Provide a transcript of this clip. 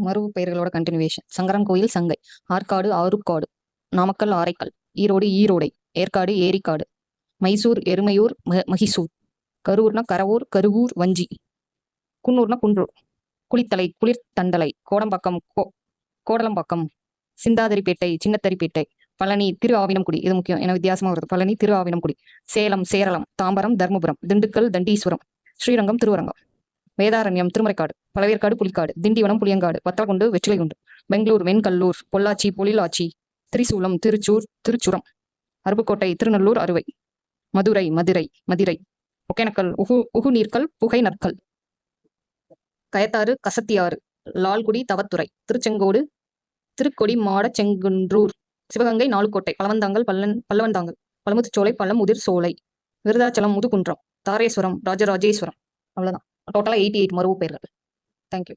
மருவு பெயர்களோட கண்டினியூவேஷன். சங்கரன் கோயில் சங்கை, ஆற்காடு ஆறுக்காடு, நாமக்கல் ஆரைக்கல், ஈரோடு ஈரோடை, ஏற்காடு ஏரிக்காடு, மைசூர் எருமையூர் மகிசூர், கரூர்னா கரவூர் கருவூர் வஞ்சி, குன்னூர்னா குன்றூர், குளித்தலை குளிர்தண்டலை, கோடம்பாக்கம் கோடலம்பாக்கம், சிந்தாதிரிப்பேட்டை சின்னத்தரிப்பேட்டை, பழனி திரு ஆவினம்குடி. இது முக்கியம், ஏன்னா வித்தியாசமா வருது. பழனி திரு ஆவினம்குடி, சேலம் சேரளம், தாம்பரம் தர்மபுரம், திண்டுக்கல் தண்டீஸ்வரம், ஸ்ரீரங்கம் திருவரங்கம், வேதாரண்யம் திருமறைக்காடு, பழவேற்காடு புலிக்காடு, திண்டிவனம் புளியங்காடு, வத்தலகுண்டு வெற்றிலைகுண்டு, பெங்களூர் வெண்கல்லூர், பொள்ளாச்சி பொழிலாச்சி, திரிசூலம் திருச்சூர் திருச்சுரம், அருப்புக்கோட்டை திருநல்லூர் அறுவை, மதுரை மதுரை மதிரை, ஒகேனக்கல் உகுநீர்க்கல் புகை நற்கல், கயத்தாறு கசத்தியாறு, லால்குடி தவத்துறை, திருச்செங்கோடு திருக்கொடி மாட செங்குன்றூர், சிவகங்கை நாலுக்கோட்டை, பழவந்தாங்கல் பல்லவந்தாங்கல், பழமுத்துச்சோலை பழமுதிர் சோலை, விருதாச்சலம் முதுகுன்றம், தாரேஸ்வரம் ராஜராஜேஸ்வரம். அவ்வளவுதான். டோட்டலா 88 மருவு பெயர்கள். தேங்க்யூ.